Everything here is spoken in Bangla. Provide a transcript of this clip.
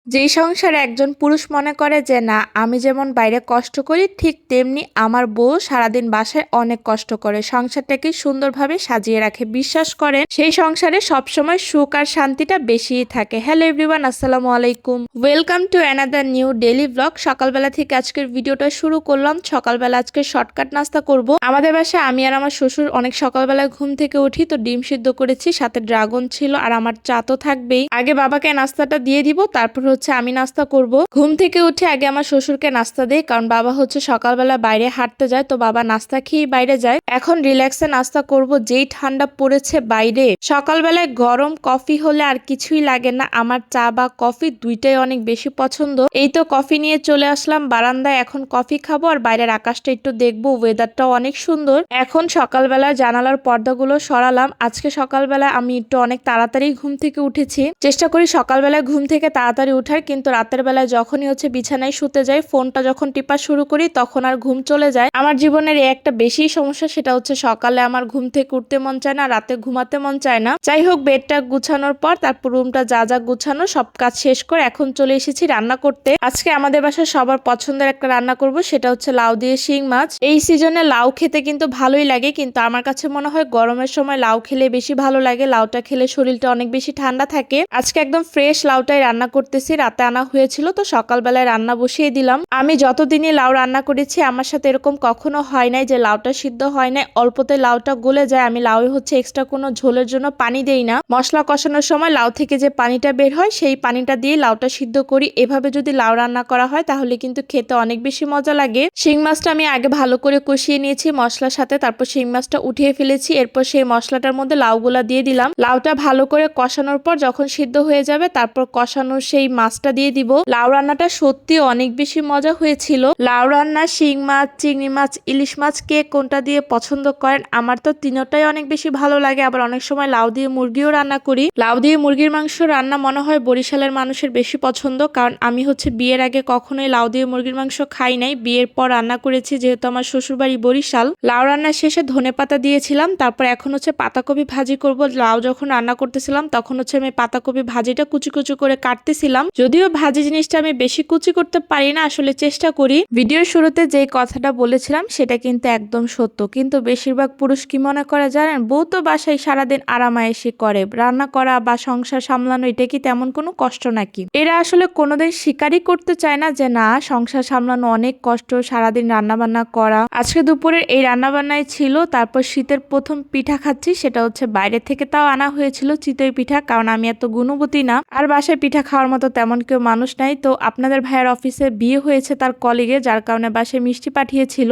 যেই সংসারে একজন পুরুষ মনে করে যে না আমি যেমন বাইরে কষ্ট করি ঠিক তেমনি আমার বউ সারাদিন বাসায় অনেক কষ্ট করে সংসারটাকে সুন্দরভাবে সাজিয়ে রাখে, বিশ্বাস করেন সেই সংসারে সবসময় সুখ আর শান্তিটা বেশিই থাকে। হ্যালো এভরিওয়ান, আসসালামু আলাইকুম, welcome to another new daily blog. সকালবেলা থেকে আজকের ভিডিওটা শুরু করলাম। সকালবেলা আজকে শর্টকাট নাস্তা করব। আমাদের বাসায় আমি আর আমার শ্বশুর অনেক সকালবেলা ঘুম থেকে উঠি, তো ডিম সিদ্ধ করেছি, সাথে ড্রাগন ছিল আর আমার চা তো থাকবেই। আগে বাবাকে নাস্তাটা দিয়ে দিব, তারপর হচ্ছে আমি নাস্তা করব। ঘুম থেকে উঠে আগে আমার শ্বশুরকে নাস্তা দেই, কারণ বাবা হচ্ছে সকালবেলা বাইরে হাঁটতে যায়, তো বাবা নাস্তা খেয়ে বাইরে যায়। এখন রিল্যাক্সে নাস্তা করব, যেই ঠান্ডা পড়েছে বাইরে। সকালবেলায় গরম কফি হলে আর কিছুই লাগে না, আমার চা বা কফি দুইটাই অনেক বেশি পছন্দ। এই তো কফি নিয়ে চলে আসলাম বারান্দায়, এখন কফি খাবো আর বাইরের আকাশটা একটু দেখবো, ওয়েদারটাও অনেক সুন্দর। এখন সকালবেলা জানালার পর্দাগুলো সরালাম। আজকে সকালবেলা আমি একটু অনেক তাড়াতাড়ি ঘুম থেকে উঠেছি, চেষ্টা করি সকালবেলায় ঘুম থেকে তাড়াতাড়ি উঠার, কিন্তু রাতের বেলায় যখনই হচ্ছে বিছানায় শুতে যাই, ফোনটা যখন টিপা শুরু করি তখন আর ঘুম চলে যায়। আমার জীবনের একটা বেশি সমস্যা, সেটা হচ্ছে সকালে আমার ঘুম থেকে উঠতে মন চায় না, রাতে ঘুমাতে মন চায় না। যাই হোক, বেডটা গুছানোর পর তারপর রুমটা যা যা গুছানো সব কাজ শেষ করে এখন চলে এসেছি রান্না করতে। আজকে আমাদের বাসায় সবার পছন্দের একটা রান্না করব, সেটা হচ্ছে লাউ দিয়ে শিং মাছ। এই সিজনে লাউ খেতে কিন্তু ভালোই লাগে, কিন্তু আমার কাছে মনে হয় গরমের সময় লাউ খেলে বেশি ভালো লাগে। লাউটা খেলে শরীরটা অনেক বেশি ঠান্ডা থাকে। আজকে একদম ফ্রেশ লাউটাই রান্না করতেছি, রাতে আনা হয়েছিল, তো সকালবেলায় রান্না বসিয়ে দিলাম। আমি যতদিনই লাউ রান্না করেছি আমার সাথে এরকম কখনো হয় নাই যে লাউটা সিদ্ধ হয় নাই, অল্পতে লাউটা গলে যায়। আমি লাউ হচ্ছে এক্সট্রা কোনো ঝোলের জন্য পানি দেই না, মশলা কষানোর সময় লাউ থেকে যে পানিটা বের হয় সেই পানিটা দিয়ে লাউটা সিদ্ধ করি। এভাবে যদি লাউ রান্না করা হয় তাহলে কিন্তু খেতে অনেক বেশি মজা লাগে। শিং মাছটা আমি আগে ভালো করে কষিয়ে নিয়েছি মশলার সাথে, তারপর শিং মাছটা উঠিয়ে ফেলেছি। এরপর সেই মশলাটার মধ্যে লাউগুলা দিয়ে দিলাম। লাউটা ভালো করে কষানোর পর যখন সিদ্ধ হয়ে যাবে তারপর কষানোর সেই মাছটা দিয়ে দিব। লাউ রান্নাটা সত্যি অনেক বেশি মজা হয়েছিল। লাউ রান্না, শিং মাছ, চিংড়ি মাছ, ইলিশ মাছ, কে কোনটা দিয়ে পছন্দ করেন? আমার তো তিনটাই অনেক বেশি ভালো লাগে। আবার অনেক সময় লাউ দিয়ে মুরগিও রান্না করি। লাউ দিয়ে মুরগির মাংস রান্না মনে হয় বরিশালের মানুষের বেশি পছন্দ, কারণ আমি হচ্ছে বিয়ের আগে কখনোই লাউ দিয়ে মুরগির মাংস খাই নাই, বিয়ের পর রান্না করেছি, যেহেতু আমার শ্বশুরবাড়ি বরিশাল। লাউ রান্না শেষে ধনেপাতা দিয়েছিলাম, তারপর এখন হচ্ছে পাতাকপি ভাজি করব। লাউ যখন রান্না করতেছিলাম তখন হচ্ছে আমি পাতাকপি ভাজিটা কুচি কুচি করে কাটতেছিলাম। যদিও ভাজি জিনিসটা আমি বেশি কুচি করতে পারি না, আসলে চেষ্টা করি। ভিডিওর শুরুতে যে কথাটা বলেছিলাম সেটা কিন্তু একদম সত্য, কিন্তু বেশিরভাগ পুরুষ কি মনে করে জানেন? বউ তো বাসায় সারাদিন আরামায়েশি করে, রান্না করা বা সংসার সামলানো এটা কি তেমন কোনো কষ্ট নাকি? এরা আসলে কোনোদিন স্বীকারই করতে চায় না যে না, সংসার সামলানো অনেক কষ্ট, সারাদিন রান্না বান্না করা। আজকে দুপুরের এই রান্না বান্নাই ছিল। তারপর শীতের প্রথম পিঠা খাচ্ছি, সেটা হচ্ছে বাইরে থেকে তাও আনা হয়েছিল চিতই পিঠা, কারণ আমি এত গুণবতী না আর বাসায় পিঠা খাওয়ার মতো তেমন কেউ মানুষ নাই। তো আপনাদের ভাইয়ের অফিসে বিয়ে হয়েছে তার কলিগে, যার কারণে বাসায় মিষ্টি পাঠিয়েছিল।